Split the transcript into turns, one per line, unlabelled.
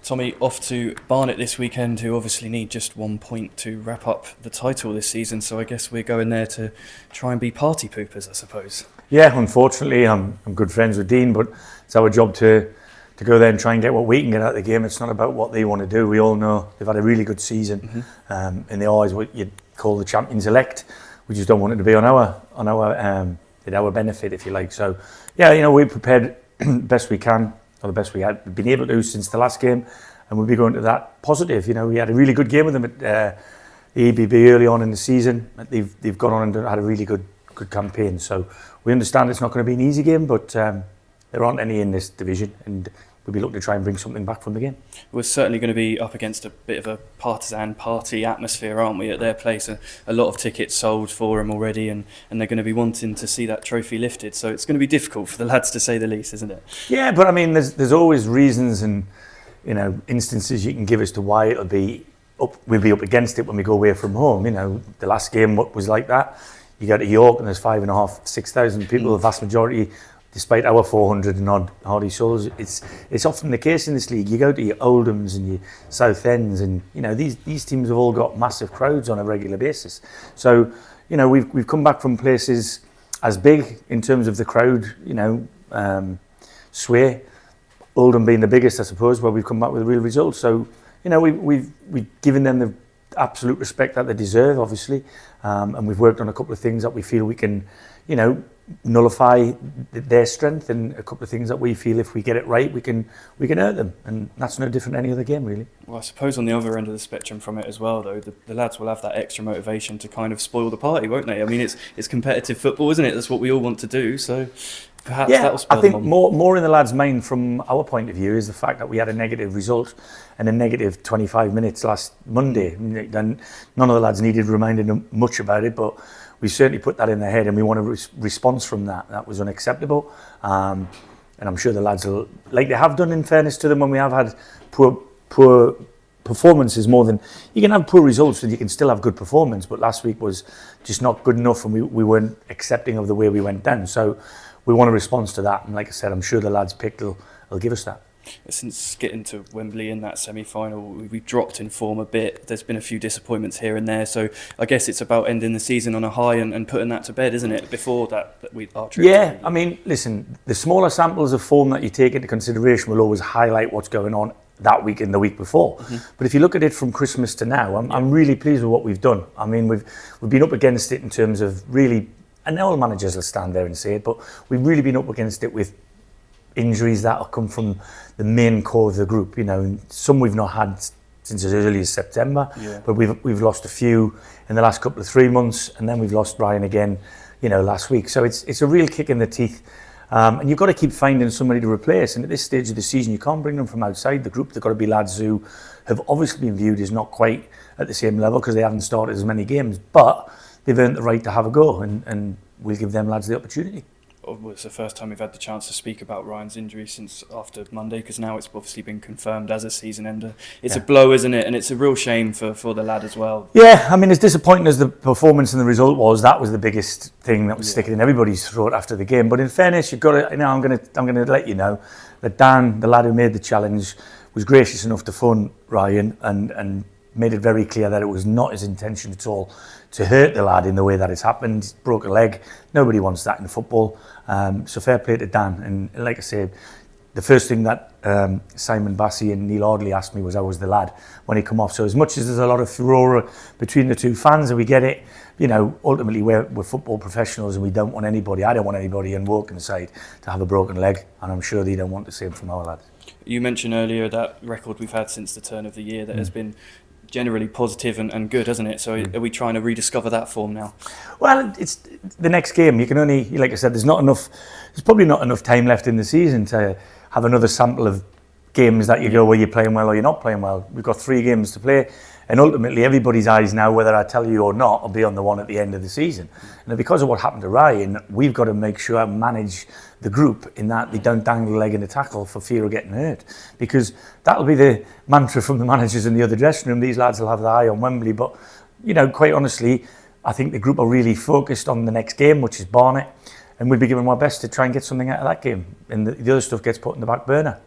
Tommy, off to Barnet this weekend, who obviously need just 1 point to wrap up the title this season. So I guess we're going there to try and be party poopers, I suppose.
Yeah, unfortunately, I'm good friends with Dean, but it's our job to go there and try and get what we can get out of the game. It's not about what they want to do. We all know they've had a really good season, and they're always what you'd call the champions elect. We just don't want it to be on our benefit, if you like. So, yeah, we prepared best we can, or the best we had been able to since the last game, and we'll be going to that positive. We had a really good game with them at the EBB early on in the season. They've gone on and had a really good campaign. So we understand it's not going to be an easy game, but there aren't any in this division, and we'll be looking to try and bring something back from the game.
We're certainly going to be up against a bit of a partisan party atmosphere, aren't we, at their place? A lot of tickets sold for them already, and they're going to be wanting to see that trophy lifted. So it's going to be difficult for the lads, to say the least, isn't it? Yeah,
but I mean, there's always reasons and instances you can give as to why it'll be up. We'll be up against it when we go away from home. The last game was like that. You go to York and there's 5,500, 6,000 people, the vast majority. Despite our 400 and odd hardy souls, it's often the case in this league. You go to your Oldhams and your South Ends, and these teams have all got massive crowds on a regular basis. So we've come back from places as big in terms of the crowd. Sway, Oldham being the biggest, I suppose, where we've come back with a real result. So we've given them the absolute respect that they deserve, obviously, and we've worked on a couple of things that we feel we can, nullify their strength, and a couple of things that we feel if we get it right, we can hurt them, and that's no different than any other game, really.
Well, I suppose on the other end of the spectrum from it as well, though, the lads will have that extra motivation to kind of spoil the party, won't they? I mean, it's competitive football, isn't it? That's what we all want to do, so perhaps that will spoil
I think
them
more in the lads' mind from our point of view is the fact that we had a negative result and a negative 25 minutes last Monday. And none of the lads needed reminding much about it, but we certainly put that in their head, and we want a response from that. That was unacceptable, and I'm sure the lads will, like they have done, in fairness to them, when we have had poor performances. More than you can have poor results and you can still have good performance, but last week was just not good enough, and we weren't accepting of the way we went down. So we want a response to that, and like I said, I'm sure the lads picked will give us that.
Since getting to Wembley in that semi-final, we've dropped in form a bit. There's been a few disappointments here and there, so I guess it's about ending the season on a high and putting that to bed, isn't it? Before that our trip.
Yeah, I mean, listen, the smaller samples of form that you take into consideration will always highlight what's going on that week and the week before. But if you look at it from Christmas to now, I'm really pleased with what we've done. I mean, we've been up against it in terms of really, and all managers will stand there and say it, but we've really been up against it with injuries that will come from the main core of the group. Some we've not had since as early as September, but we've lost a few in the last couple of 3 months, and then we've lost Ryan again, last week. So it's a real kick in the teeth, and you've got to keep finding somebody to replace. And at this stage of the season, you can't bring them from outside the group. They've got to be lads who have obviously been viewed as not quite at the same level because they haven't started as many games, but they've earned the right to have a go, and we'll give them lads the opportunity.
Well, it's the first time we've had the chance to speak about Ryan's injury since after Monday, because now it's obviously been confirmed as a season ender. It's a blow, isn't it? And it's a real shame for the lad as well.
Yeah, I mean, as disappointing as the performance and the result was, that was the biggest thing that was sticking in everybody's throat after the game. But in fairness, you've got to, I'm going to let you know that Dan, the lad who made the challenge, was gracious enough to phone Ryan and made it very clear that it was not his intention at all to hurt the lad in the way that it's happened. He broke a leg. Nobody wants that in football. So fair play to Dan. And like I said, the first thing that Simon Bassey and Neil Audley asked me was how was the lad when he come off. So as much as there's a lot of furore between the two fans, and we get it, ultimately we're football professionals, and we don't want anybody, I don't want anybody in Woking side to have a broken leg, and I'm sure they don't want the same from our lads.
You mentioned earlier that record we've had since the turn of the year that has been generally positive and good, hasn't it? So are we trying to rediscover that form now? Well,
it's the next game. You can only, like I said, there's probably not enough time left in the season to have another sample of games that you go where you're playing well or you're not playing well. We've got 3 games to play, and ultimately everybody's eyes now, whether I tell you or not, will be on the one at the end of the season. And because of what happened to Ryan, we've got to make sure and manage the group in that they don't dangle a leg in the tackle for fear of getting hurt, because that'll be the mantra from the managers in the other dressing room. These lads will have the eye on Wembley, but quite honestly, I think the group are really focused on the next game, which is Barnet, and we'll be giving our best to try and get something out of that game, and the other stuff gets put in the back burner.